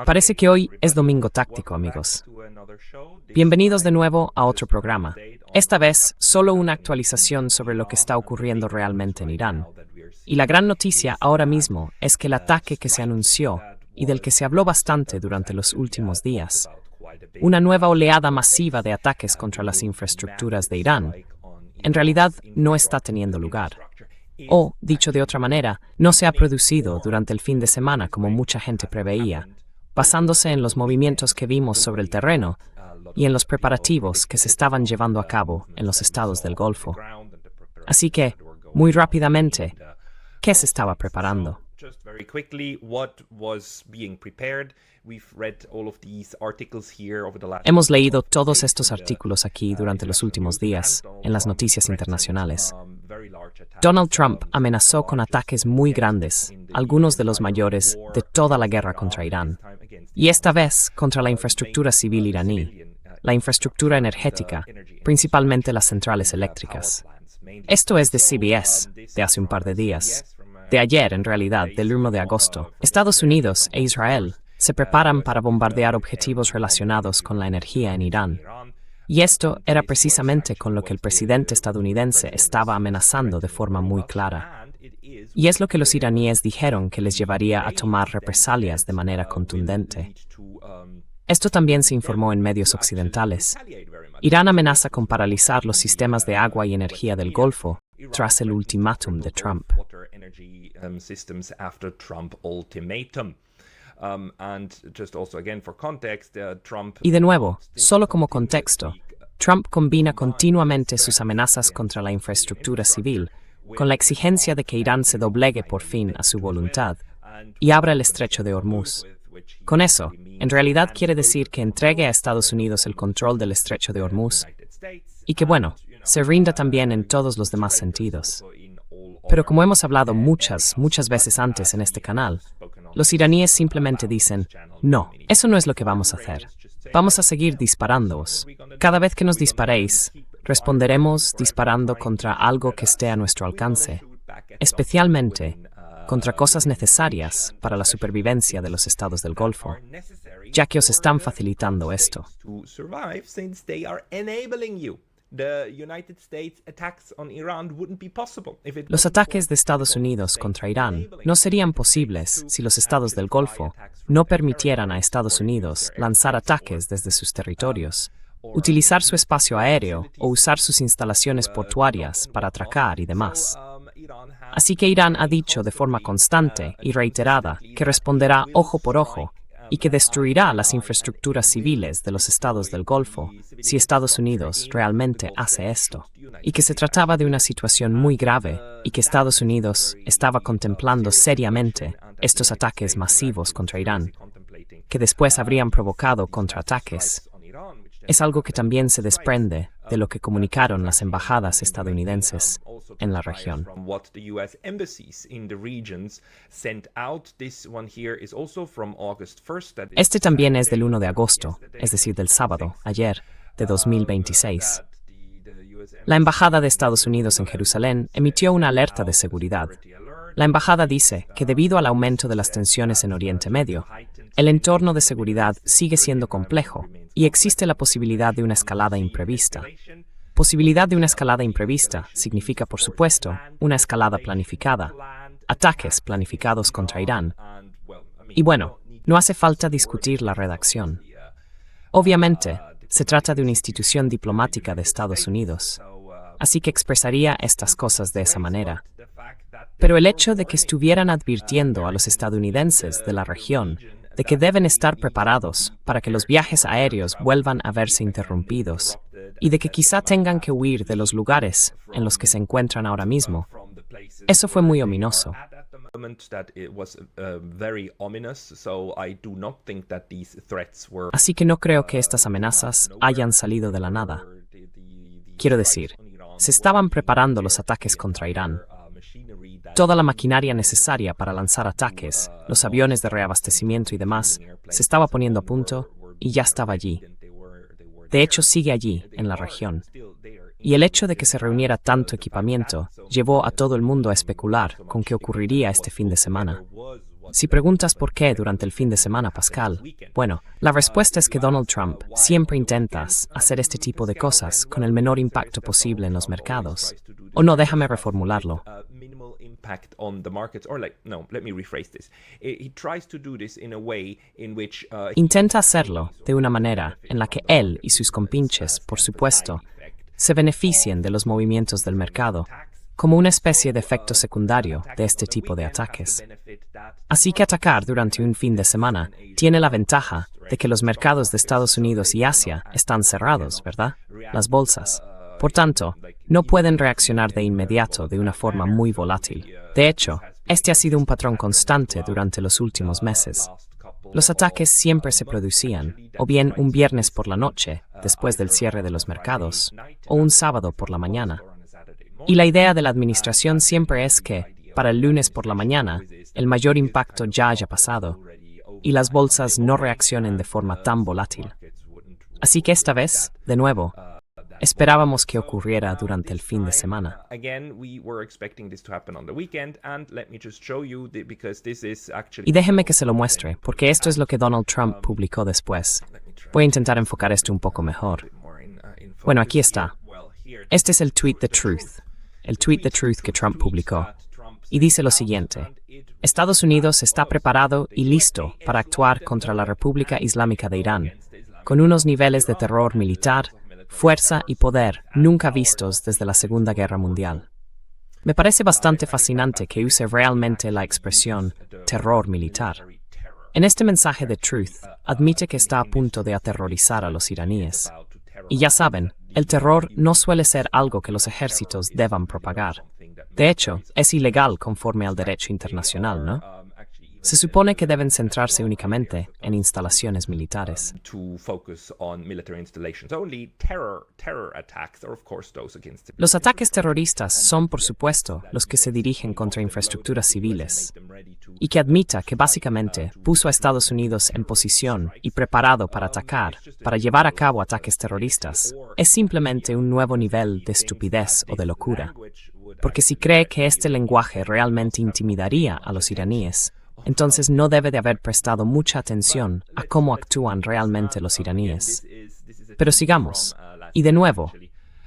Parece que hoy es domingo táctico, amigos. Bienvenidos de nuevo a otro programa. Esta vez, solo una actualización sobre lo que está ocurriendo realmente en Irán. Y la gran noticia ahora mismo es que el ataque que se anunció y del que se habló bastante durante los últimos días, una nueva oleada masiva de ataques contra las infraestructuras de Irán, en realidad no está teniendo lugar. O, dicho de otra manera, no se ha producido durante el fin de semana como mucha gente preveía, basándose en los movimientos que vimos sobre el terreno y en los preparativos que se estaban llevando a cabo en los estados del Golfo. Así que, muy rápidamente, ¿qué se estaba preparando? Hemos leído todos estos artículos aquí durante los últimos días, en las noticias internacionales. Donald Trump amenazó con ataques muy grandes, algunos de los mayores de toda la guerra contra Irán. Y esta vez contra la infraestructura civil iraní, la infraestructura energética, principalmente las centrales eléctricas. Esto es de CBS, de hace un par de días. De ayer, en realidad, del 1 de agosto, Estados Unidos e Israel se preparan para bombardear objetivos relacionados con la energía en Irán. Y esto era precisamente con lo que el presidente estadounidense estaba amenazando de forma muy clara. Y es lo que los iraníes dijeron que les llevaría a tomar represalias de manera contundente. Esto también se informó en medios occidentales. Irán amenaza con paralizar los sistemas de agua y energía del Golfo tras el ultimátum de Trump. Y de nuevo, solo como contexto, Trump combina continuamente sus amenazas contra la infraestructura civil con la exigencia de que Irán se doblegue por fin a su voluntad y abra el estrecho de Hormuz. Con eso, en realidad quiere decir que entregue a Estados Unidos el control del estrecho de Hormuz y que, bueno, se rinda también en todos los demás sentidos. Pero como hemos hablado muchas veces antes en este canal, los iraníes simplemente dicen, no, eso no es lo que vamos a hacer. Vamos a seguir disparándoos. Cada vez que nos disparéis, responderemos disparando contra algo que esté a nuestro alcance, especialmente contra cosas necesarias para la supervivencia de los estados del Golfo, ya que os están facilitando esto. Los ataques de Estados Unidos contra Irán no serían posibles si los estados del Golfo no permitieran a Estados Unidos lanzar ataques desde sus territorios, utilizar su espacio aéreo o usar sus instalaciones portuarias para atracar y demás. Así que Irán ha dicho de forma constante y reiterada que responderá ojo por ojo y que destruirá las infraestructuras civiles de los estados del Golfo si Estados Unidos realmente hace esto, y que se trataba de una situación muy grave y que Estados Unidos estaba contemplando seriamente estos ataques masivos contra Irán, que después habrían provocado contraataques. Es algo que también se desprende de lo que comunicaron las embajadas estadounidenses en la región. Este también es del 1 de agosto, es decir, del sábado, ayer, de 2026. La Embajada de Estados Unidos en Jerusalén emitió una alerta de seguridad. La embajada dice que debido al aumento de las tensiones en Oriente Medio, el entorno de seguridad sigue siendo complejo y existe la posibilidad de una escalada imprevista. Posibilidad de una escalada imprevista significa, por supuesto, una escalada planificada, ataques planificados contra Irán. Y bueno, no hace falta discutir la redacción. Obviamente, se trata de una institución diplomática de Estados Unidos, así que expresaría estas cosas de esa manera. Pero el hecho de que estuvieran advirtiendo a los estadounidenses de la región de que deben estar preparados para que los viajes aéreos vuelvan a verse interrumpidos y de que quizá tengan que huir de los lugares en los que se encuentran ahora mismo, eso fue muy ominoso. Así que no creo que estas amenazas hayan salido de la nada. Quiero decir, se estaban preparando los ataques contra Irán. Toda la maquinaria necesaria para lanzar ataques, los aviones de reabastecimiento y demás, se estaba poniendo a punto y ya estaba allí. De hecho, sigue allí, en la región. Y el hecho de que se reuniera tanto equipamiento llevó a todo el mundo a especular con qué ocurriría este fin de semana. Si preguntas por qué durante el fin de semana, Pascal, bueno, la respuesta es que Donald Trump siempre intenta hacer este tipo de cosas con el menor impacto posible en los mercados. O no, déjame reformularlo. Intenta hacerlo de una manera en la que él y sus compinches, por supuesto, se beneficien de los movimientos del mercado, como una especie de efecto secundario de este tipo de ataques. Así que atacar durante un fin de semana tiene la ventaja de que los mercados de Estados Unidos y Asia están cerrados, ¿verdad? Las bolsas. Por tanto, no pueden reaccionar de inmediato de una forma muy volátil. De hecho, este ha sido un patrón constante durante los últimos meses. Los ataques siempre se producían, o bien un viernes por la noche, después del cierre de los mercados, o un sábado por la mañana. Y la idea de la administración siempre es que, para el lunes por la mañana, el mayor impacto ya haya pasado, y las bolsas no reaccionen de forma tan volátil. Así que esta vez, de nuevo, esperábamos que ocurriera durante el fin de semana. Y déjeme que se lo muestre, porque esto es lo que Donald Trump publicó después. Voy a intentar enfocar esto un poco mejor. Bueno, aquí está. Este es el tweet The Truth. El tweet The Truth que Trump publicó. Y dice lo siguiente: Estados Unidos está preparado y listo para actuar contra la República Islámica de Irán, con unos niveles de terror militar, fuerza y poder nunca vistos desde la Segunda Guerra Mundial. Me parece bastante fascinante que use realmente la expresión terror militar. En este mensaje de Truth, admite que está a punto de aterrorizar a los iraníes. Y ya saben, el terror no suele ser algo que los ejércitos deban propagar. De hecho, es ilegal conforme al derecho internacional, ¿no? Se supone que deben centrarse únicamente en instalaciones militares. Los ataques terroristas son, por supuesto, los que se dirigen contra infraestructuras civiles, y que admita que básicamente puso a Estados Unidos en posición y preparado para atacar, para llevar a cabo ataques terroristas, es simplemente un nuevo nivel de estupidez o de locura. Porque si cree que este lenguaje realmente intimidaría a los iraníes, entonces no debe de haber prestado mucha atención a cómo actúan realmente los iraníes. Pero sigamos. Y de nuevo,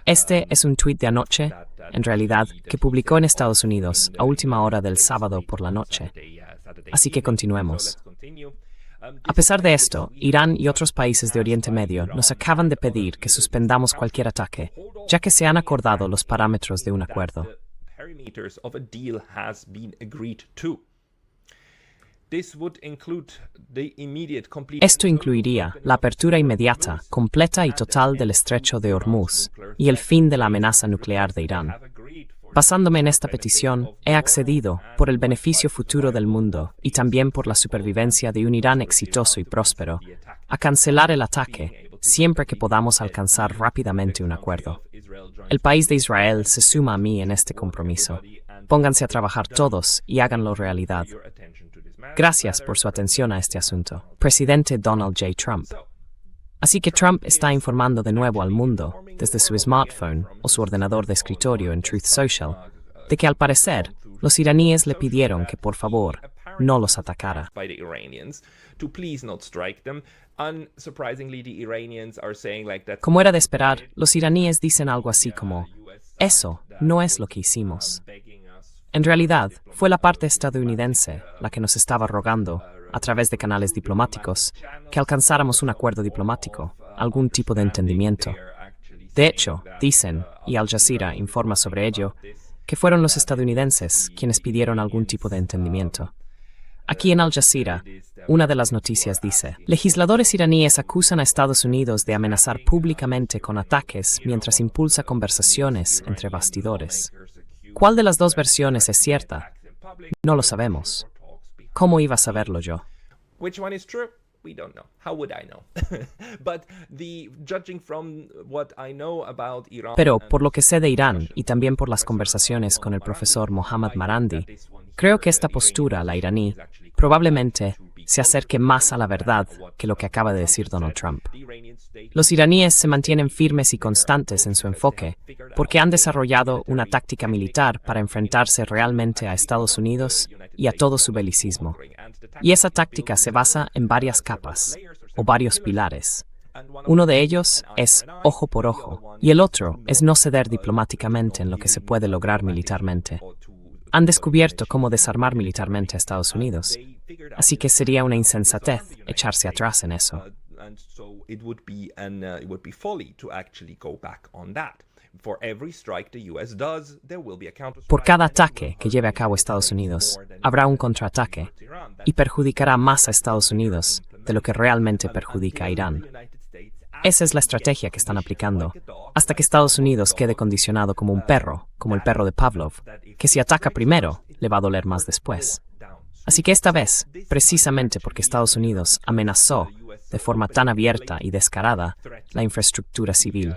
este es un tuit de anoche, en realidad, que publicó en Estados Unidos a última hora del sábado por la noche. Así que continuemos. A pesar de esto, Irán y otros países de Oriente Medio nos acaban de pedir que suspendamos cualquier ataque, ya que se han acordado los parámetros de un acuerdo. Esto incluiría la apertura inmediata, completa y total del estrecho de Hormuz y el fin de la amenaza nuclear de Irán. Basándome en esta petición, he accedido, por el beneficio futuro del mundo y también por la supervivencia de un Irán exitoso y próspero, a cancelar el ataque siempre que podamos alcanzar rápidamente un acuerdo. El país de Israel se suma a mí en este compromiso. Pónganse a trabajar todos y háganlo realidad. Gracias por su atención a este asunto, presidente Donald J. Trump. Así que Trump está informando de nuevo al mundo, desde su smartphone o su ordenador de escritorio en Truth Social, de que al parecer los iraníes le pidieron que por favor no los atacara. Como era de esperar, los iraníes dicen algo así como: eso no es lo que hicimos. En realidad, fue la parte estadounidense la que nos estaba rogando, a través de canales diplomáticos, que alcanzáramos un acuerdo diplomático, algún tipo de entendimiento. De hecho, dicen, y Al Jazeera informa sobre ello, que fueron los estadounidenses quienes pidieron algún tipo de entendimiento. Aquí en Al Jazeera, una de las noticias dice: legisladores iraníes acusan a Estados Unidos de amenazar públicamente con ataques mientras impulsa conversaciones entre bastidores. ¿Cuál de las dos versiones es cierta? No lo sabemos. ¿Cómo iba a saberlo yo? Pero por lo que sé de Irán y también por las conversaciones con el profesor Mohammad Marandi, creo que esta postura, la iraní, probablemente se acerque más a la verdad que lo que acaba de decir Donald Trump. Los iraníes se mantienen firmes y constantes en su enfoque porque han desarrollado una táctica militar para enfrentarse realmente a Estados Unidos y a todo su belicismo. Y esa táctica se basa en varias capas, o varios pilares. Uno de ellos es ojo por ojo, y el otro es no ceder diplomáticamente en lo que se puede lograr militarmente. Han descubierto cómo desarmar militarmente a Estados Unidos, así que sería una insensatez echarse atrás en eso. Por cada ataque que lleve a cabo Estados Unidos, habrá un contraataque, y perjudicará más a Estados Unidos de lo que realmente perjudica a Irán. Esa es la estrategia que están aplicando, hasta que Estados Unidos quede condicionado como un perro, como el perro de Pavlov, que si ataca primero, le va a doler más después. Así que esta vez, precisamente porque Estados Unidos amenazó de forma tan abierta y descarada la infraestructura civil.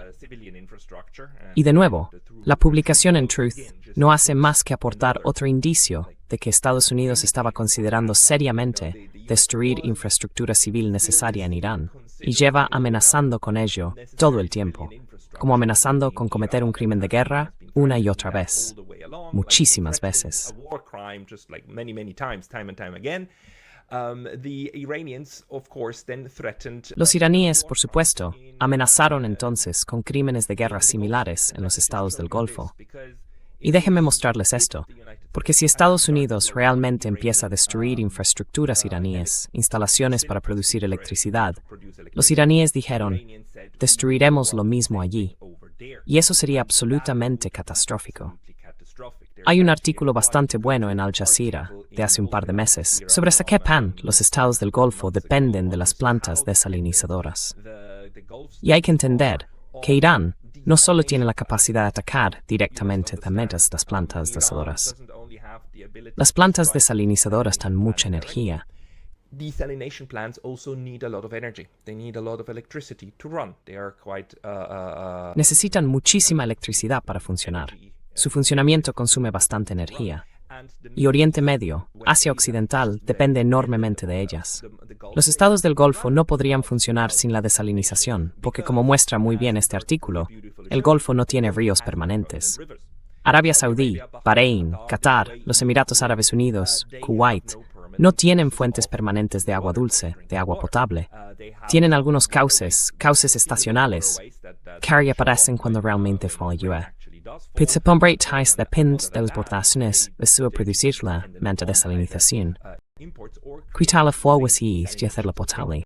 Y de nuevo, la publicación en Truth no hace más que aportar otro indicio de que Estados Unidos estaba considerando seriamente destruir infraestructura civil necesaria en Irán, y lleva amenazando con ello todo el tiempo, como amenazando con cometer un crimen de guerra una y otra vez, muchísimas veces. Los iraníes, por supuesto, amenazaron entonces con crímenes de guerra similares en los estados del Golfo. Y déjenme mostrarles esto, porque si Estados Unidos realmente empieza a destruir infraestructuras iraníes, instalaciones para producir electricidad, los iraníes dijeron, destruiremos lo mismo allí. Y eso sería absolutamente catastrófico. Hay un artículo bastante bueno en Al Jazeera, de hace un par de meses, sobre hasta qué punto los estados del Golfo dependen de las plantas desalinizadoras. Y hay que entender que Irán no solo tiene la capacidad de atacar directamente también las plantas desaladoras. Las plantas desalinizadoras dan mucha energía. Desalination plants also need a lot of energy. They need a lot of electricity to run. They are quite Necesitan muchísima electricidad para funcionar. Su funcionamiento consume bastante energía. Y Oriente Medio, Asia Occidental, depende enormemente de ellas. Los estados del Golfo no podrían funcionar sin la desalinización, porque como muestra muy bien este artículo, el Golfo no tiene ríos permanentes. Arabia Saudí, Bahrein, Qatar, los Emiratos Árabes Unidos, Kuwait, no tienen fuentes permanentes de agua dulce, de agua potable. Tienen algunos cauces estacionales, que aparecen cuando realmente falla. Pero por breaks depende de las portaciones de su producirla mediante desalinización. Quitar la fuego y hacerla potable.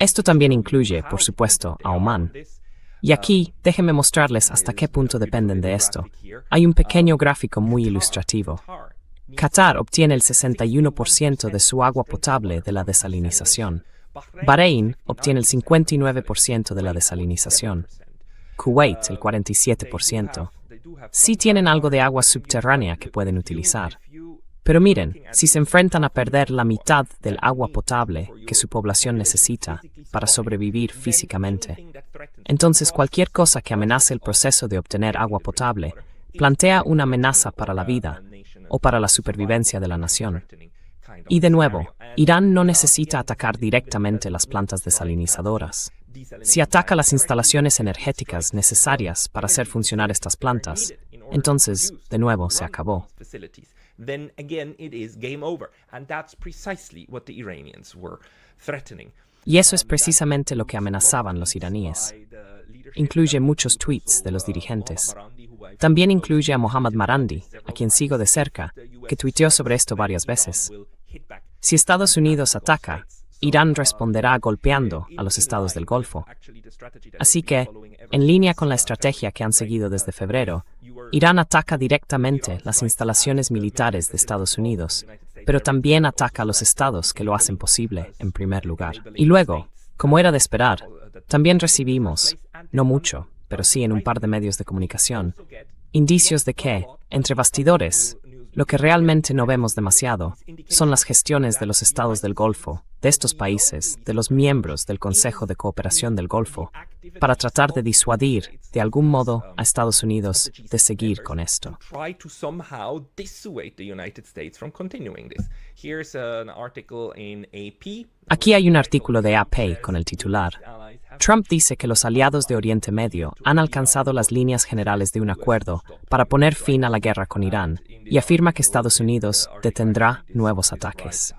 Esto también incluye, por supuesto, a Omán. Y aquí, déjenme mostrarles hasta qué punto dependen de esto. Hay un pequeño gráfico muy ilustrativo. Qatar obtiene el 61% de su agua potable de la desalinización. Bahrein obtiene el 59% de la desalinización. Kuwait el 47%. Sí tienen algo de agua subterránea que pueden utilizar. Pero miren, si se enfrentan a perder la mitad del agua potable que su población necesita para sobrevivir físicamente, entonces cualquier cosa que amenace el proceso de obtener agua potable plantea una amenaza para la vida o para la supervivencia de la nación. Y de nuevo, Irán no necesita atacar directamente las plantas desalinizadoras. Si ataca las instalaciones energéticas necesarias para hacer funcionar estas plantas, entonces, de nuevo, se acabó. Y eso es precisamente lo que amenazaban los iraníes. Incluye muchos tweets de los dirigentes. También incluye a Mohammad Marandi, a quien sigo de cerca, que tuiteó sobre esto varias veces. Si Estados Unidos ataca, Irán responderá golpeando a los estados del Golfo. Así que, en línea con la estrategia que han seguido desde febrero, Irán ataca directamente las instalaciones militares de Estados Unidos, pero también ataca a los estados que lo hacen posible, en primer lugar. Y luego, como era de esperar, también recibimos, no mucho, pero sí en un par de medios de comunicación, indicios de que, entre bastidores, lo que realmente no vemos demasiado son las gestiones de los estados del Golfo, de estos países, de los miembros del Consejo de Cooperación del Golfo, para tratar de disuadir, de algún modo, a Estados Unidos de seguir con esto. Try to somehow dissuade the United States from continuing this. Here's an article in AP. Aquí hay un artículo de AP con el titular: Trump dice que los aliados de Oriente Medio han alcanzado las líneas generales de un acuerdo para poner fin a la guerra con Irán y afirma que Estados Unidos detendrá nuevos ataques.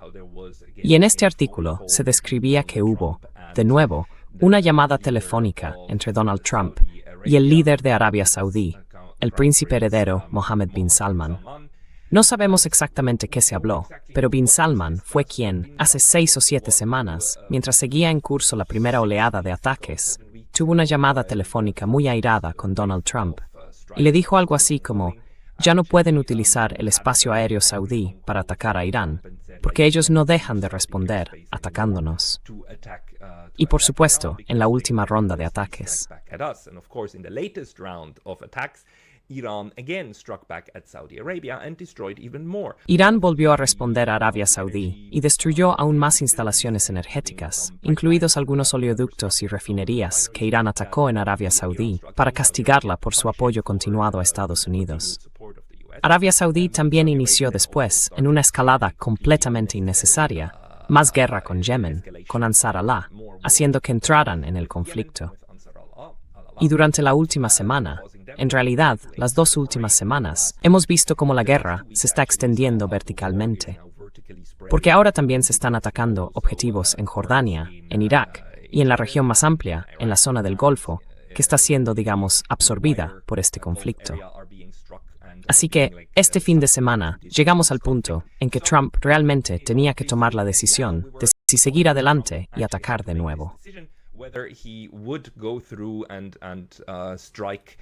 Y en este artículo se describía que hubo, de nuevo, una llamada telefónica entre Donald Trump y el líder de Arabia Saudí, el príncipe heredero Mohammed bin Salman. No sabemos exactamente qué se habló, pero bin Salman fue quien, hace 6 o 7 semanas, mientras seguía en curso la primera oleada de ataques, tuvo una llamada telefónica muy airada con Donald Trump y le dijo algo así como: ya no pueden utilizar el espacio aéreo saudí para atacar a Irán, porque ellos no dejan de responder atacándonos. Y por supuesto, en la última ronda de ataques. Iran again struck back at Saudi Arabia and destroyed even more. Irán volvió a responder a Arabia Saudí y destruyó aún más instalaciones energéticas, incluidos algunos oleoductos y refinerías que Irán atacó en Arabia Saudí para castigarla por su apoyo continuado a Estados Unidos. Arabia Saudí también inició después, en una escalada completamente innecesaria, más guerra con Yemen, con Ansar Allah, haciendo que entraran en el conflicto. Y durante la última semana, en realidad, las 2 últimas semanas, hemos visto cómo la guerra se está extendiendo verticalmente. Porque ahora también se están atacando objetivos en Jordania, en Irak y en la región más amplia, en la zona del Golfo, que está siendo, digamos, absorbida por este conflicto. Así que, este fin de semana, llegamos al punto en que Trump realmente tenía que tomar la decisión de si seguir adelante y atacar de nuevo. Whether he would go through and strike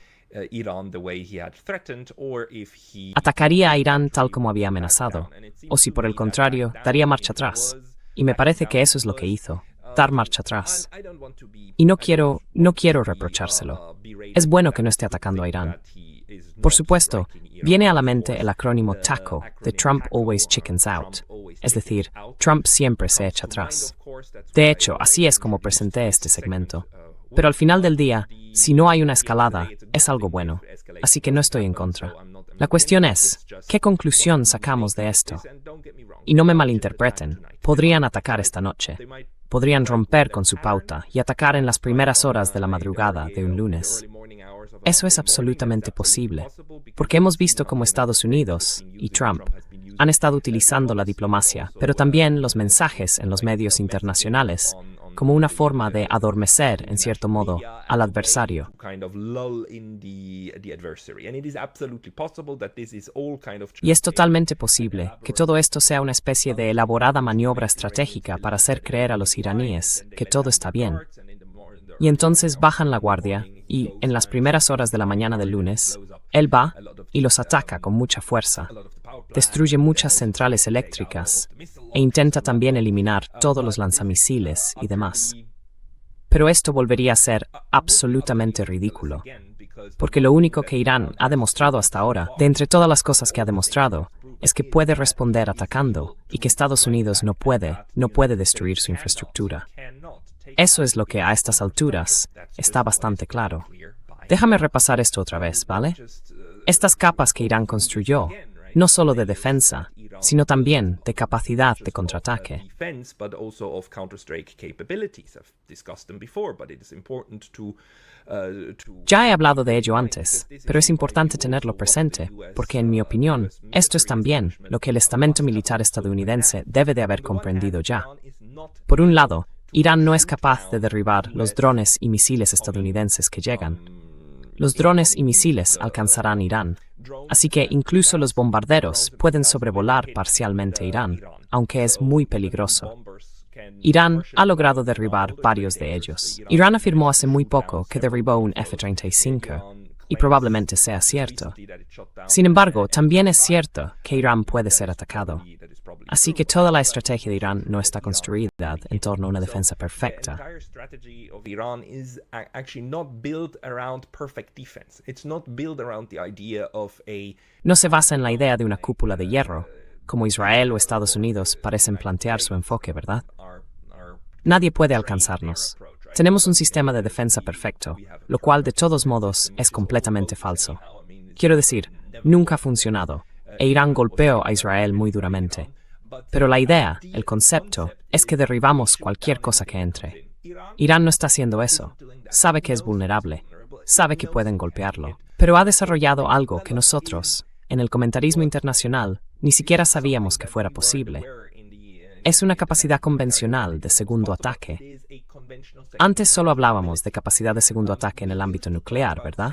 Iran the way he had threatened, or if he atacaría a Irán tal como había amenazado, o si por el contrario daría marcha atrás. Y me parece que eso es lo que hizo, dar marcha atrás. Y no quiero reprochárselo. Es bueno que no esté atacando a Irán. Por supuesto, viene a la mente el acrónimo TACO, de Trump Always Chickens Out, es decir, Trump siempre se echa atrás. De hecho, así es como presenté este segmento. Pero al final del día, si no hay una escalada, es algo bueno. Así que no estoy en contra. La cuestión es, ¿qué conclusión sacamos de esto? Y no me malinterpreten, podrían atacar esta noche. Podrían romper con su pauta y atacar en las primeras horas de la madrugada de un lunes. Eso es absolutamente posible, porque hemos visto cómo Estados Unidos y Trump han estado utilizando la diplomacia, pero también los mensajes en los medios internacionales, como una forma de adormecer, en cierto modo, al adversario. Y es totalmente posible que todo esto sea una especie de elaborada maniobra estratégica para hacer creer a los iraníes que todo está bien. Y entonces bajan la guardia y, en las primeras horas de la mañana del lunes, él va y los ataca con mucha fuerza. Destruye muchas centrales eléctricas e intenta también eliminar todos los lanzamisiles y demás. Pero esto volvería a ser absolutamente ridículo, porque lo único que Irán ha demostrado hasta ahora, de entre todas las cosas que ha demostrado, es que puede responder atacando y que Estados Unidos no puede destruir su infraestructura. Eso es lo que a estas alturas está bastante claro. Déjame repasar esto otra vez, ¿vale? Estas capas que Irán construyó, no solo de defensa, sino también de capacidad de contraataque. Ya he hablado de ello antes, pero es importante tenerlo presente, porque en mi opinión, esto es también lo que el estamento militar estadounidense debe de haber comprendido ya. Por un lado, Irán no es capaz de derribar los drones y misiles estadounidenses que llegan. Los drones y misiles alcanzarán Irán, así que incluso los bombarderos pueden sobrevolar parcialmente Irán, aunque es muy peligroso. Irán ha logrado derribar varios de ellos. Irán afirmó hace muy poco que derribó un F-35, y probablemente sea cierto. Sin embargo, también es cierto que Irán puede ser atacado. Así que toda la estrategia de Irán no está construida en torno a una defensa perfecta. No se basa en la idea de una cúpula de hierro, como Israel o Estados Unidos parecen plantear su enfoque, ¿verdad? Nadie puede alcanzarnos. tenemos un sistema de defensa perfecto, lo cual de todos modos es completamente falso. Quiero decir, nunca ha funcionado, e Irán golpeó a Israel muy duramente. Pero la idea, el concepto, es que derribamos cualquier cosa que entre. Irán no está haciendo eso. Sabe que es vulnerable. Sabe que pueden golpearlo. Pero ha desarrollado algo que nosotros, en el comentarismo internacional, ni siquiera sabíamos que fuera posible. Es una capacidad convencional de segundo ataque. Antes solo hablábamos de capacidad de segundo ataque en el ámbito nuclear, ¿verdad?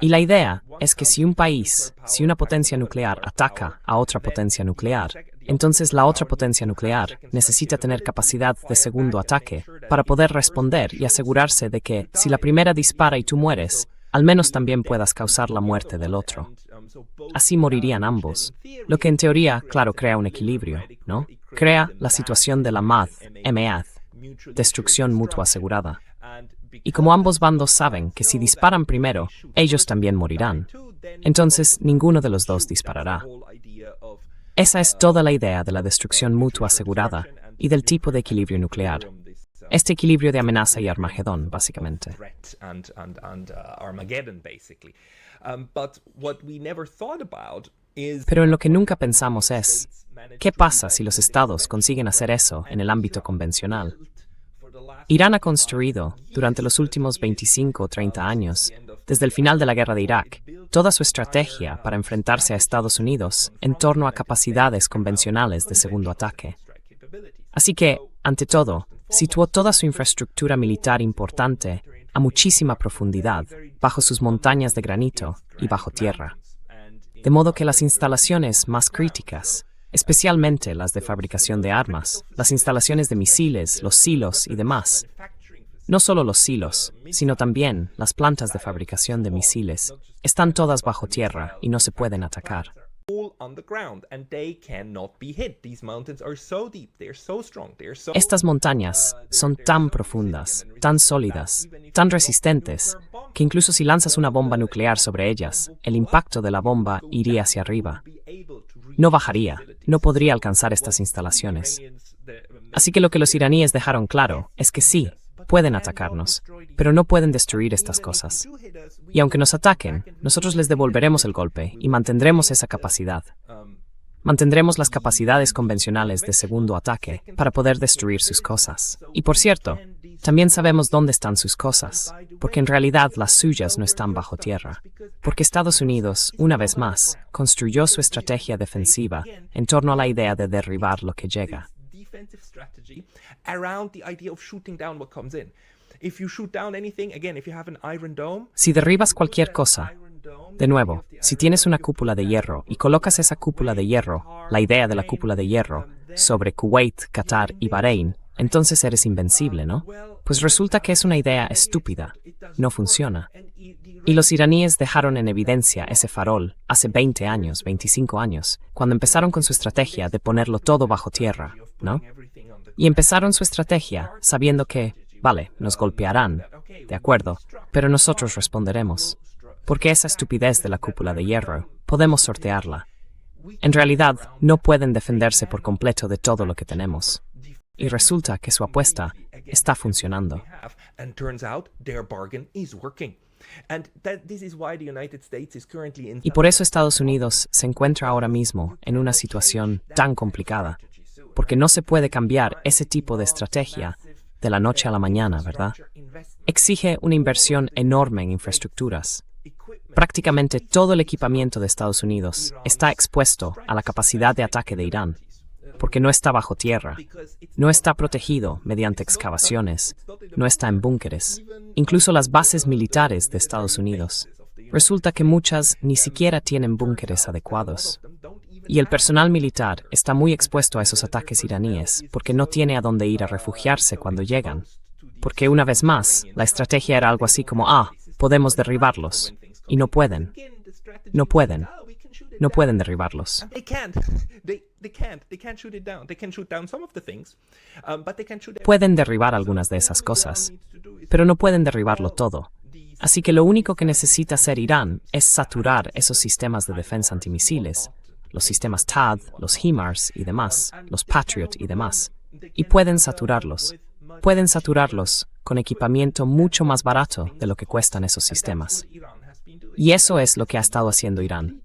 Y la idea es que si un país, si una potencia nuclear ataca a otra potencia nuclear, entonces la otra potencia nuclear necesita tener capacidad de segundo ataque para poder responder y asegurarse de que, si la primera dispara y tú mueres, al menos también puedas causar la muerte del otro. Así morirían ambos, lo que en teoría, claro, crea un equilibrio, ¿no? Crea la situación de la MAD, destrucción mutua asegurada. Y como ambos bandos saben que si disparan primero, ellos también morirán, entonces ninguno de los dos disparará. Esa es toda la idea de la destrucción mutua asegurada y del tipo de equilibrio nuclear. Este equilibrio de amenaza y Armagedón, básicamente. Pero en lo que nunca pensamos es, ¿qué pasa si los estados consiguen hacer eso en el ámbito convencional? Irán ha construido, durante los últimos 25 o 30 años, desde el final de la guerra de Irak, toda su estrategia para enfrentarse a Estados Unidos en torno a capacidades convencionales de segundo ataque. Así que, ante todo, situó toda su infraestructura militar importante a muchísima profundidad, bajo sus montañas de granito y bajo tierra. De modo que las instalaciones más críticas, especialmente las de fabricación de armas, las instalaciones de misiles, los silos y demás, no solo los silos, sino también las plantas de fabricación de misiles, están todas bajo tierra y no se pueden atacar. Estas montañas son tan profundas, tan sólidas, tan resistentes, que incluso si lanzas una bomba nuclear sobre ellas, el impacto de la bomba iría hacia arriba. No bajaría, no podría alcanzar estas instalaciones. Así que lo que los iraníes dejaron claro es que sí, pueden atacarnos, pero no pueden destruir estas cosas. Y aunque nos ataquen, nosotros les devolveremos el golpe y mantendremos esa capacidad. Mantendremos las capacidades convencionales de segundo ataque para poder destruir sus cosas. Y por cierto, también sabemos dónde están sus cosas, porque en realidad las suyas no están bajo tierra. Porque Estados Unidos, una vez más, construyó su estrategia defensiva en torno a la idea de derribar lo que llega. Si derribas cualquier cosa, de nuevo, si tienes una cúpula de hierro y colocas esa cúpula de hierro, la idea de la cúpula de hierro, sobre Kuwait, Qatar y Bahrein, entonces eres invencible, ¿no? Pues resulta que es una idea estúpida, no funciona. Y los iraníes dejaron en evidencia ese farol hace 20 años, 25 años, cuando empezaron con su estrategia de ponerlo todo bajo tierra, ¿no? Y empezaron su estrategia sabiendo que, vale, nos golpearán, de acuerdo, pero nosotros responderemos. Porque esa estupidez de la cúpula de hierro, podemos sortearla. En realidad, no pueden defenderse por completo de todo lo que tenemos. Y resulta que su apuesta está funcionando. Y por eso Estados Unidos se encuentra ahora mismo en una situación tan complicada, porque no se puede cambiar ese tipo de estrategia de la noche a la mañana, ¿verdad? Exige una inversión enorme en infraestructuras. Prácticamente todo el equipamiento de Estados Unidos está expuesto a la capacidad de ataque de Irán, porque no está bajo tierra, no está protegido mediante excavaciones, no está en búnkeres, incluso las bases militares de Estados Unidos. Resulta que muchas ni siquiera tienen búnkeres adecuados. Y el personal militar está muy expuesto a esos ataques iraníes porque no tiene a dónde ir a refugiarse cuando llegan. Porque una vez más, la estrategia era algo así como, podemos derribarlos. Y no pueden. No pueden. No pueden derribarlos. Pueden derribar algunas de esas cosas, pero no pueden derribarlo todo. Así que lo único que necesita hacer Irán es saturar esos sistemas de defensa antimisiles, los sistemas THAAD, los HIMARS y demás, los Patriot y demás, y pueden saturarlos. Pueden saturarlos con equipamiento mucho más barato de lo que cuestan esos sistemas. Y eso es lo que ha estado haciendo Irán.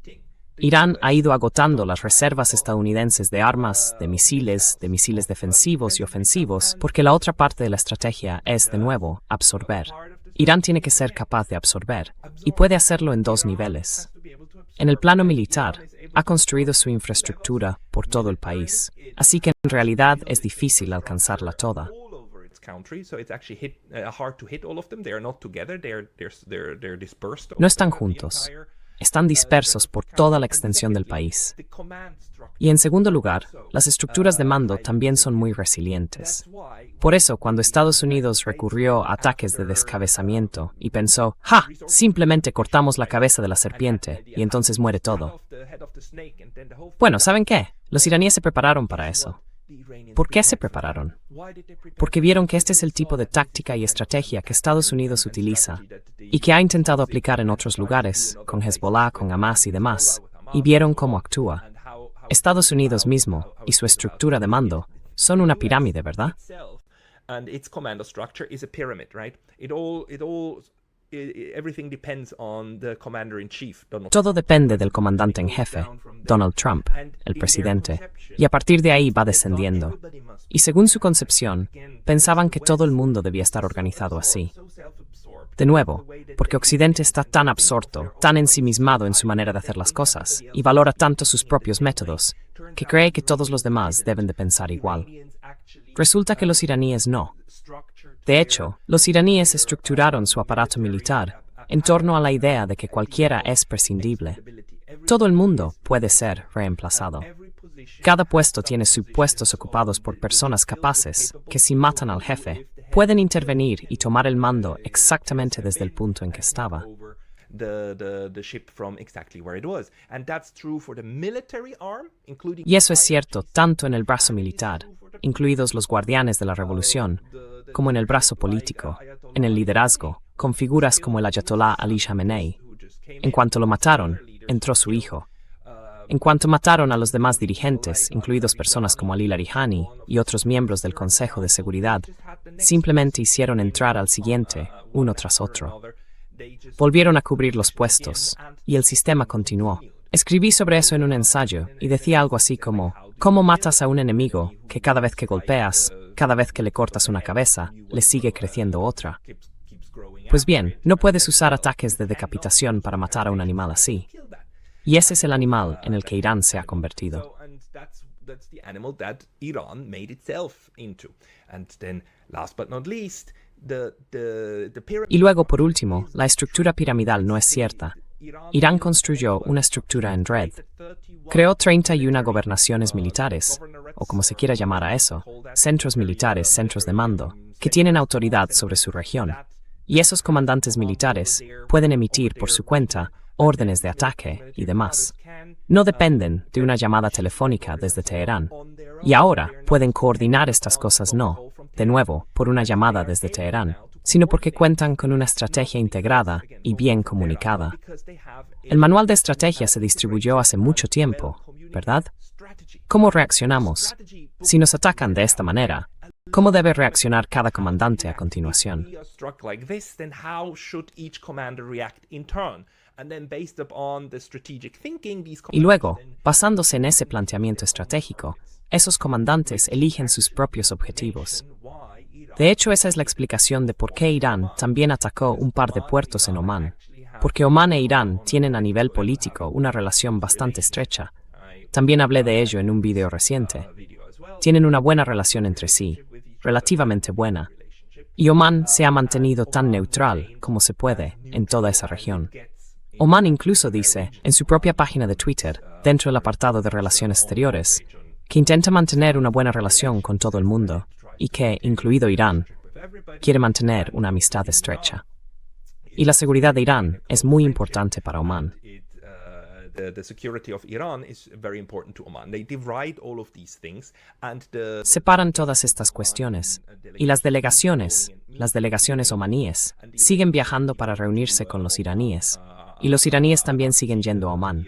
Irán ha ido agotando las reservas estadounidenses de armas, de misiles defensivos y ofensivos, porque la otra parte de la estrategia es, de nuevo, absorber. Irán tiene que ser capaz de absorber, y puede hacerlo en dos niveles. En el plano militar, ha construido su infraestructura por todo el país, así que en realidad es difícil alcanzarla toda. No están juntos. Están dispersos por toda la extensión del país. Y en segundo lugar, las estructuras de mando también son muy resilientes. Por eso, cuando Estados Unidos recurrió a ataques de descabezamiento y pensó, ¡ja! Simplemente cortamos la cabeza de la serpiente y entonces muere todo. Bueno, ¿saben qué? Los iraníes se prepararon para eso. ¿Por qué se prepararon? Porque vieron que este es el tipo de táctica y estrategia que Estados Unidos utiliza y que ha intentado aplicar en otros lugares, con Hezbollah, con Hamas y demás, y vieron cómo actúa. Estados Unidos mismo y su estructura de mando son una pirámide, ¿verdad? Todo depende del comandante en jefe, Donald Trump, el presidente, y a partir de ahí va descendiendo. Y según su concepción, pensaban que todo el mundo debía estar organizado así. De nuevo, porque Occidente está tan absorto, tan ensimismado en su manera de hacer las cosas, y valora tanto sus propios métodos, que cree que todos los demás deben de pensar igual. Resulta que los iraníes no. De hecho, los iraníes estructuraron su aparato militar en torno a la idea de que cualquiera es prescindible. Todo el mundo puede ser reemplazado. Cada puesto tiene subpuestos ocupados por personas capaces que, si matan al jefe, pueden intervenir y tomar el mando exactamente desde el punto en que estaba. Y eso es cierto tanto en el brazo militar, incluidos los guardianes de la revolución, como en el brazo político, en el liderazgo, con figuras como el Ayatollah Ali Khamenei. En cuanto lo mataron, entró su hijo. En cuanto mataron a los demás dirigentes, incluidos personas como Ali Larijani y otros miembros del Consejo de Seguridad, simplemente hicieron entrar al siguiente, uno tras otro. Volvieron a cubrir los puestos, y el sistema continuó. Escribí sobre eso en un ensayo, y decía algo así como, ¿cómo matas a un enemigo que cada vez que golpeas, cada vez que le cortas una cabeza, le sigue creciendo otra? Pues bien, no puedes usar ataques de decapitación para matar a un animal así. Y ese es el animal en el que Irán se ha convertido. Y luego, por último, la estructura piramidal no es cierta. Irán construyó una estructura en red. Creó 31 gobernaciones militares, o como se quiera llamar a eso, centros militares, centros de mando, que tienen autoridad sobre su región. Y esos comandantes militares pueden emitir por su cuenta órdenes de ataque y demás. No dependen de una llamada telefónica desde Teherán. Y ahora pueden coordinar estas cosas no, de nuevo, por una llamada desde Teherán, sino porque cuentan con una estrategia integrada y bien comunicada. El manual de estrategia se distribuyó hace mucho tiempo, ¿verdad? ¿Cómo reaccionamos? Si nos atacan de esta manera, ¿cómo debe reaccionar cada comandante a continuación? Y luego, basándose en ese planteamiento estratégico, esos comandantes eligen sus propios objetivos. De hecho, esa es la explicación de por qué Irán también atacó un par de puertos en Omán, porque Omán e Irán tienen a nivel político una relación bastante estrecha. También hablé de ello en un video reciente. Tienen una buena relación entre sí, relativamente buena, y Omán se ha mantenido tan neutral como se puede en toda esa región. Omán incluso dice, en su propia página de Twitter, dentro del apartado de Relaciones Exteriores, que intenta mantener una buena relación con todo el mundo, y que, incluido Irán, quiere mantener una amistad estrecha. Y la seguridad de Irán es muy importante para Omán. Separan todas estas cuestiones, y las delegaciones omaníes, siguen viajando para reunirse con los iraníes, y los iraníes también siguen yendo a Omán.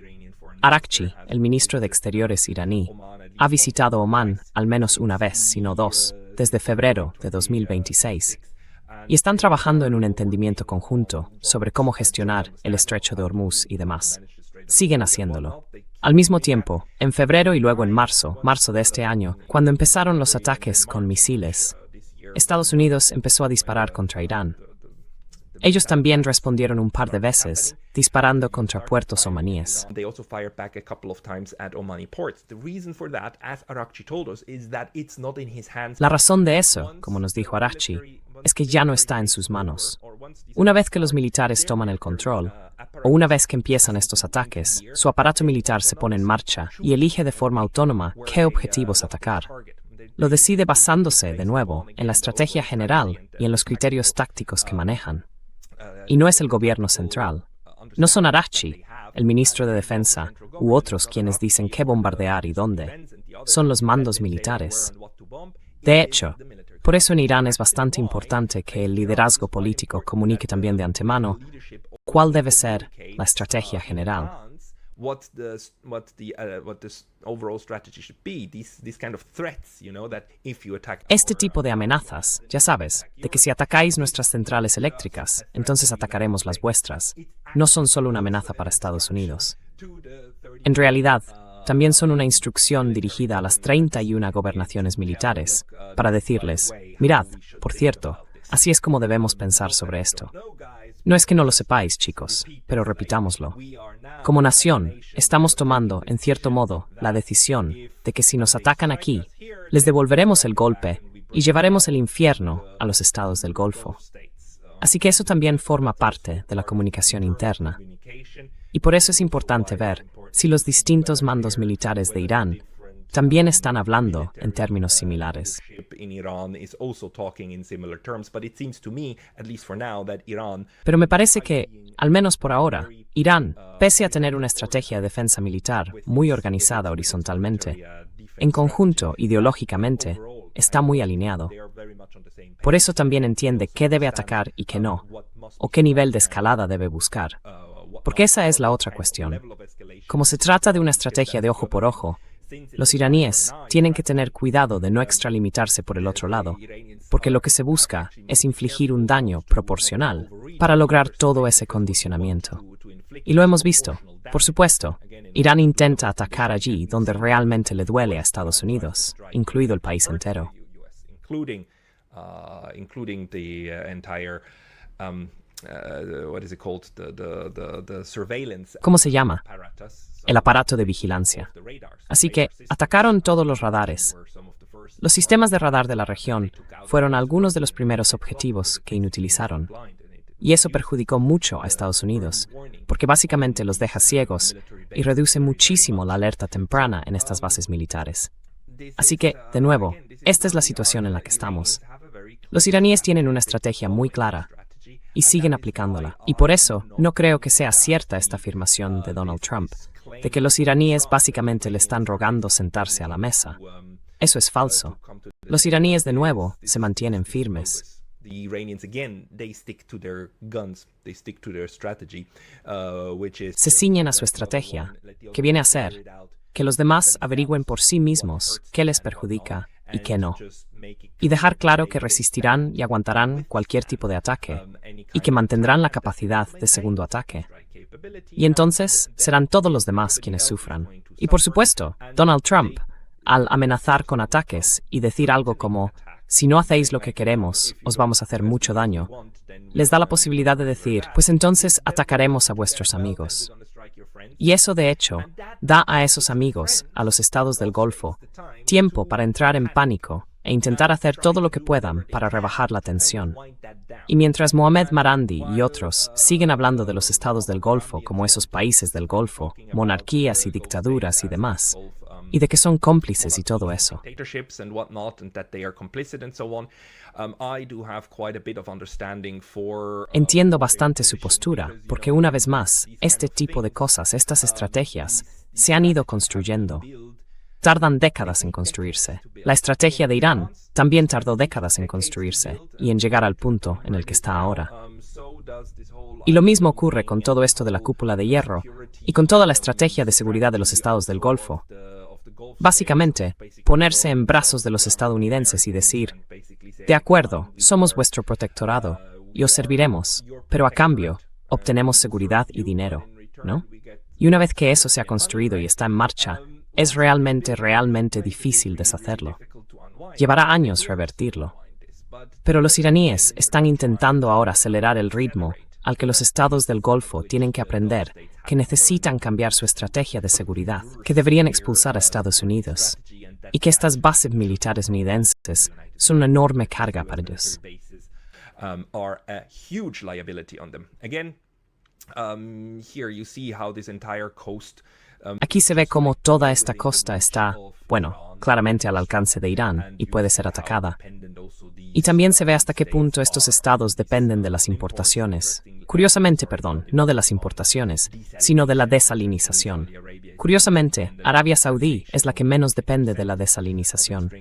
Arakchi, el ministro de Exteriores iraní, ha visitado Omán al menos una vez, si no dos, desde febrero de 2026, y están trabajando en un entendimiento conjunto sobre cómo gestionar el estrecho de Hormuz y demás. Siguen haciéndolo. Al mismo tiempo, en febrero y luego en marzo de este año, cuando empezaron los ataques con misiles, Estados Unidos empezó a disparar contra Irán. Ellos también respondieron un par de veces, disparando contra puertos omaníes. They also fired back a couple of times at Omani ports. The reason for that, as Arakchi told us, is that it's not in his hands. La razón de eso, como nos dijo Arakchi, es que ya no está en sus manos. Una vez que los militares toman el control, o una vez que empiezan estos ataques, su aparato militar se pone en marcha y elige de forma autónoma qué objetivos atacar. Lo decide basándose, de nuevo, en la estrategia general y en los criterios tácticos que manejan. Y no es el gobierno central. No son Arakchi, el ministro de Defensa, u otros quienes dicen qué bombardear y dónde. Son los mandos militares. De hecho, por eso en Irán es bastante importante que el liderazgo político comunique también de antemano cuál debe ser la estrategia general. What the overall strategy should be. These kind of threats, that if you attack. Este tipo de amenazas, ya sabes, de que si atacáis nuestras centrales eléctricas, entonces atacaremos las vuestras, no son solo una amenaza para Estados Unidos. En realidad, también son una instrucción dirigida a las 31 gobernaciones militares, para decirles, mirad, por cierto, así es como debemos pensar sobre esto. No es que no lo sepáis, chicos, pero repitámoslo. Como nación, estamos tomando, en cierto modo, la decisión de que si nos atacan aquí, les devolveremos el golpe y llevaremos el infierno a los estados del Golfo. Así que eso también forma parte de la comunicación interna. Y por eso es importante ver si los distintos mandos militares de Irán también están hablando en términos similares. Pero me parece que, al menos por ahora, Irán, pese a tener una estrategia de defensa militar muy organizada horizontalmente, en conjunto, ideológicamente, está muy alineado. Por eso también entiende qué debe atacar y qué no, o qué nivel de escalada debe buscar. Porque esa es la otra cuestión. Como se trata de una estrategia de ojo por ojo, los iraníes tienen que tener cuidado de no extralimitarse por el otro lado, porque lo que se busca es infligir un daño proporcional para lograr todo ese condicionamiento. Y lo hemos visto. Por supuesto, Irán intenta atacar allí donde realmente le duele a Estados Unidos, incluido el país entero. ¿Cómo se llama? El aparato de vigilancia. Así que atacaron todos los radares. Los sistemas de radar de la región fueron algunos de los primeros objetivos que inutilizaron. Y eso perjudicó mucho a Estados Unidos, porque básicamente los deja ciegos y reduce muchísimo la alerta temprana en estas bases militares. Así que, de nuevo, esta es la situación en la que estamos. Los iraníes tienen una estrategia muy clara y siguen aplicándola. Y por eso no creo que sea cierta esta afirmación de Donald Trump, de que los iraníes básicamente le están rogando sentarse a la mesa. Eso es falso. Los iraníes, de nuevo, se mantienen firmes. Se ciñen a su estrategia, que viene a ser que los demás averigüen por sí mismos qué les perjudica y qué no, y dejar claro que resistirán y aguantarán cualquier tipo de ataque, y que mantendrán la capacidad de segundo ataque. Y entonces serán todos los demás quienes sufran. Y por supuesto, Donald Trump, al amenazar con ataques y decir algo como, si no hacéis lo que queremos, os vamos a hacer mucho daño, les da la posibilidad de decir, pues entonces atacaremos a vuestros amigos. Y eso, de hecho, da a esos amigos, a los estados del Golfo, tiempo para entrar en pánico e intentar hacer todo lo que puedan para rebajar la tensión. Y mientras Mohamed Marandi y otros siguen hablando de los estados del Golfo como esos países del Golfo, monarquías y dictaduras y demás, y de que son cómplices y todo eso. Entiendo bastante su postura, porque una vez más, este tipo de cosas, estas estrategias, se han ido construyendo. Tardan décadas en construirse. La estrategia de Irán también tardó décadas en construirse y en llegar al punto en el que está ahora. Y lo mismo ocurre con todo esto de la cúpula de hierro y con toda la estrategia de seguridad de los estados del Golfo. Básicamente, ponerse en brazos de los estadounidenses y decir, de acuerdo, somos vuestro protectorado y os serviremos, pero a cambio, obtenemos seguridad y dinero, ¿no? Y una vez que eso se ha construido y está en marcha, es realmente difícil deshacerlo. Llevará años revertirlo. Pero los iraníes están intentando ahora acelerar el ritmo al que los estados del Golfo tienen que aprender que necesitan cambiar su estrategia de seguridad, que deberían expulsar a Estados Unidos, y que estas bases militares estadounidenses son una enorme carga para ellos. Are a huge liability on them. Again, here you see how this entire coast. Aquí se ve cómo toda esta costa está, bueno, claramente al alcance de Irán y puede ser atacada. Y también se ve hasta qué punto estos estados dependen de las importaciones. Curiosamente, no de las importaciones, sino de la desalinización. Curiosamente, Arabia Saudí es la que menos depende de la desalinización.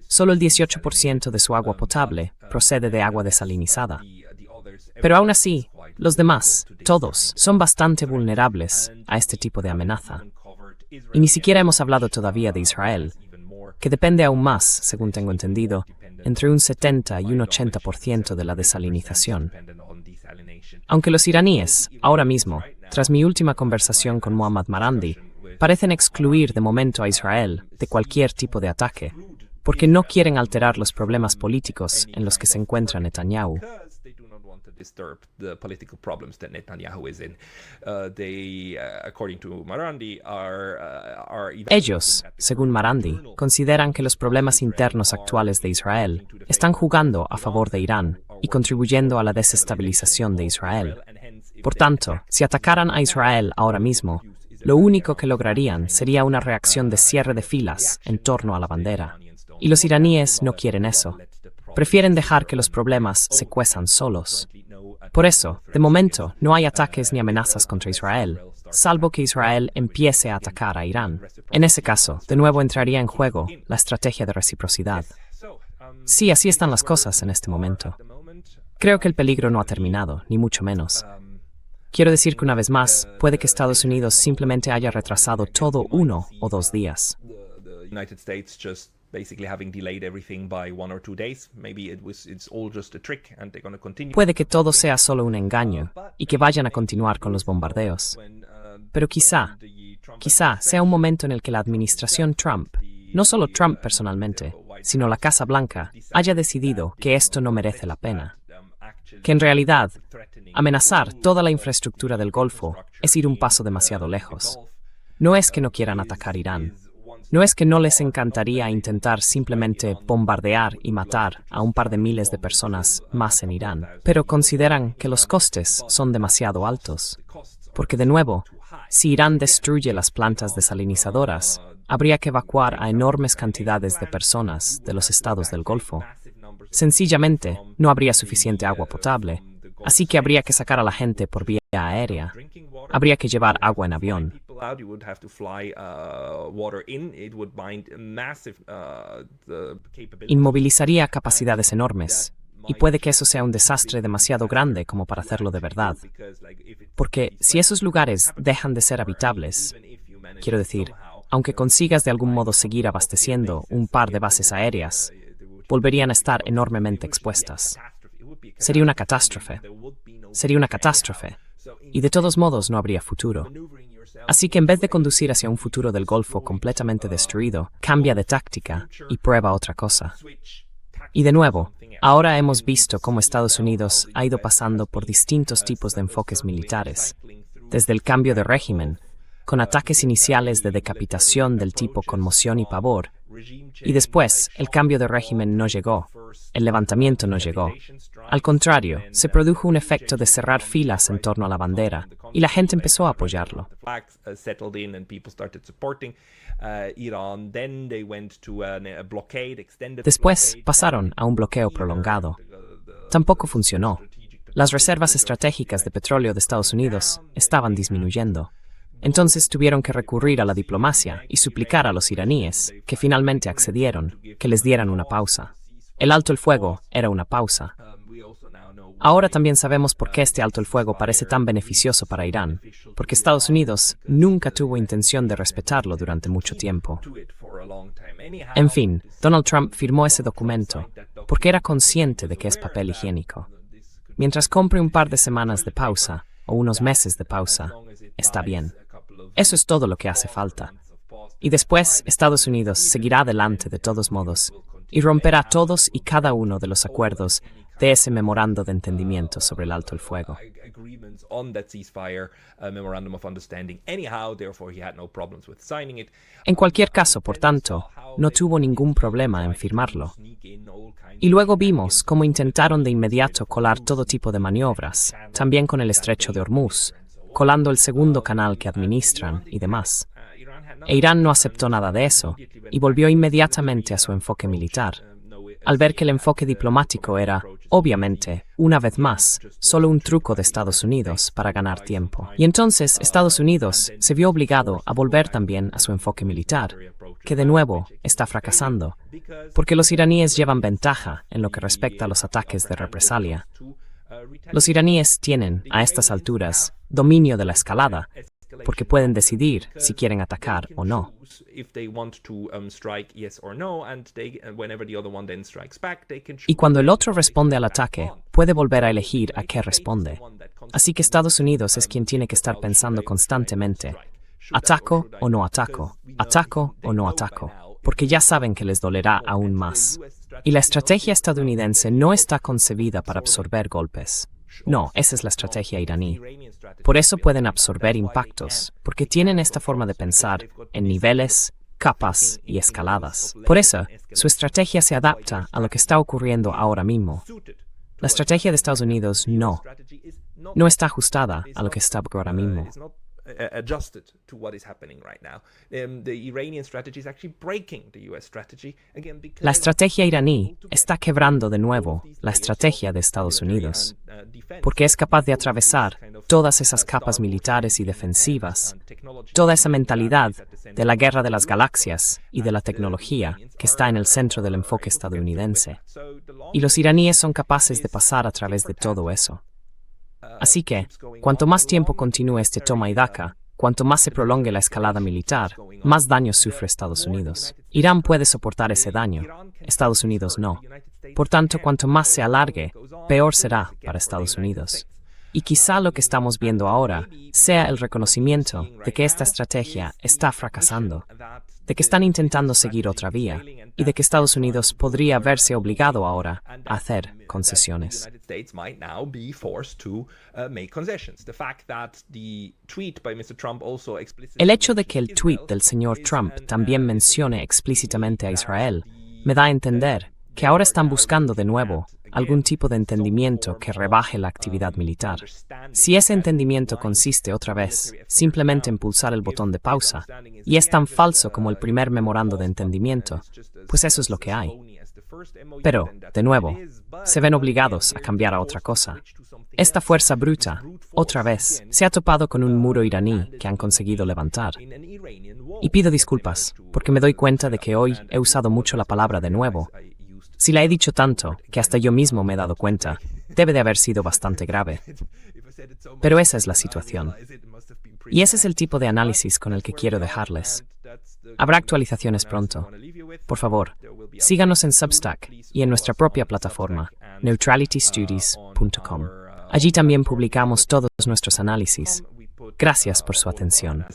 Solo el 18% de su agua potable procede de agua desalinizada. Pero aún así, los demás, todos, son bastante vulnerables a este tipo de amenaza. Y ni siquiera hemos hablado todavía de Israel, que depende aún más, según tengo entendido, entre un 70 y un 80% de la desalinización. Aunque los iraníes, ahora mismo, tras mi última conversación con Mohammad Marandi, parecen excluir de momento a Israel de cualquier tipo de ataque, porque no quieren alterar los problemas políticos en los que se encuentra Netanyahu. Disturb the political problems that Netanyahu is in. They, according to Marandi, Ellos, según Marandi, consideran que los problemas internos actuales de Israel están jugando a favor de Irán y contribuyendo a la desestabilización de Israel. Por tanto, si atacaran a Israel ahora mismo, lo único que lograrían sería una reacción de cierre de filas en torno a la bandera. Y los iraníes no quieren eso. Prefieren dejar que los problemas se cuezan solos. Por eso, de momento, no hay ataques ni amenazas contra Israel, salvo que Israel empiece a atacar a Irán. En ese caso, de nuevo entraría en juego la estrategia de reciprocidad. Sí, así están las cosas en este momento. Creo que el peligro no ha terminado, ni mucho menos. Quiero decir que una vez más, puede que Estados Unidos simplemente haya retrasado todo 1 o 2 días. Puede que todo sea solo un engaño y que vayan a continuar con los bombardeos. Pero quizá sea un momento en el que la administración Trump, no solo Trump personalmente, sino la Casa Blanca, haya decidido que esto no merece la pena. Que en realidad, amenazar toda la infraestructura del Golfo es ir un paso demasiado lejos. No es que no quieran atacar Irán. No es que no les encantaría intentar simplemente bombardear y matar a un par de miles de personas más en Irán, pero consideran que los costes son demasiado altos. Porque de nuevo, si Irán destruye las plantas desalinizadoras, habría que evacuar a enormes cantidades de personas de los estados del Golfo. Sencillamente, no habría suficiente agua potable, así que habría que sacar a la gente por vía aérea. Habría que llevar agua en avión. Inmovilizaría capacidades enormes, y puede que eso sea un desastre demasiado grande como para hacerlo de verdad. Porque si esos lugares dejan de ser habitables, quiero decir, aunque consigas de algún modo seguir abasteciendo un par de bases aéreas, volverían a estar enormemente expuestas. Sería una catástrofe. Y de todos modos no habría futuro. Así que en vez de conducir hacia un futuro del Golfo completamente destruido, cambia de táctica y prueba otra cosa. Y de nuevo, ahora hemos visto cómo Estados Unidos ha ido pasando por distintos tipos de enfoques militares, desde el cambio de régimen, con ataques iniciales de decapitación del tipo conmoción y pavor, y después el cambio de régimen no llegó, el levantamiento no llegó. Al contrario, se produjo un efecto de cerrar filas en torno a la bandera, y la gente empezó a apoyarlo. Después pasaron a un bloqueo prolongado. Tampoco funcionó. Las reservas estratégicas de petróleo de Estados Unidos estaban disminuyendo. Entonces tuvieron que recurrir a la diplomacia y suplicar a los iraníes, que finalmente accedieron, que les dieran una pausa. El alto el fuego era una pausa. Ahora también sabemos por qué este alto el fuego parece tan beneficioso para Irán, porque Estados Unidos nunca tuvo intención de respetarlo durante mucho tiempo. En fin, Donald Trump firmó ese documento porque era consciente de que es papel higiénico. Mientras compre un par de semanas de pausa o unos meses de pausa, está bien. Eso es todo lo que hace falta. Y después, Estados Unidos seguirá adelante de todos modos y romperá todos y cada uno de los acuerdos de ese memorando de entendimiento sobre el alto el fuego. En cualquier caso, por tanto, no tuvo ningún problema en firmarlo. Y luego vimos cómo intentaron de inmediato colar todo tipo de maniobras, también con el estrecho de Hormuz, colando el segundo canal que administran y demás. E Irán no aceptó nada de eso y volvió inmediatamente a su enfoque militar, al ver que el enfoque diplomático era, obviamente, una vez más, solo un truco de Estados Unidos para ganar tiempo. Y entonces Estados Unidos se vio obligado a volver también a su enfoque militar, que de nuevo está fracasando, porque los iraníes llevan ventaja en lo que respecta a los ataques de represalia. Los iraníes tienen, a estas alturas, dominio de la escalada, porque pueden decidir si quieren atacar o no. Y cuando el otro responde al ataque, puede volver a elegir a qué responde. Así que Estados Unidos es quien tiene que estar pensando constantemente, ¿ataco o no ataco? ¿Ataco o no ataco? Porque ya saben que les dolerá aún más. Y la estrategia estadounidense no está concebida para absorber golpes. No, esa es la estrategia iraní. Por eso pueden absorber impactos, porque tienen esta forma de pensar en niveles, capas y escaladas. Por eso, su estrategia se adapta a lo que está ocurriendo ahora mismo. La estrategia de Estados Unidos no está ajustada a lo que está ahora mismo. Adjusted to what is happening right now. The Iranian strategy is actually breaking the US strategy again because La estrategia iraní está quebrando de nuevo la estrategia de Estados Unidos, porque es capaz de atravesar todas esas capas militares y defensivas, toda esa mentalidad de la guerra de las galaxias y de la tecnología que está en el centro del enfoque estadounidense. Y los iraníes son capaces de pasar a través de todo eso. Así que, cuanto más tiempo continúe este toma y daca, cuanto más se prolongue la escalada militar, más daño sufre Estados Unidos. Irán puede soportar ese daño, Estados Unidos no. Por tanto, cuanto más se alargue, peor será para Estados Unidos. Y quizá lo que estamos viendo ahora sea el reconocimiento de que esta estrategia está fracasando, de que están intentando seguir otra vía, y de que Estados Unidos podría verse obligado ahora a hacer concesiones. El hecho de que el tweet del señor Trump también mencione explícitamente a Israel me da a entender que ahora están buscando de nuevo algún tipo de entendimiento que rebaje la actividad militar. Si ese entendimiento consiste otra vez simplemente en pulsar el botón de pausa, y es tan falso como el primer memorando de entendimiento, pues eso es lo que hay. Pero, de nuevo, se ven obligados a cambiar a otra cosa. Esta fuerza bruta, otra vez, se ha topado con un muro iraní que han conseguido levantar. Y pido disculpas, porque me doy cuenta de que hoy he usado mucho la palabra de nuevo. Si la he dicho tanto, que hasta yo mismo me he dado cuenta, debe de haber sido bastante grave. Pero esa es la situación. Y ese es el tipo de análisis con el que quiero dejarles. Habrá actualizaciones pronto. Por favor, síganos en Substack y en nuestra propia plataforma, neutralitystudies.com. Allí también publicamos todos nuestros análisis. Gracias por su atención.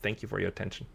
Thank you for your attention.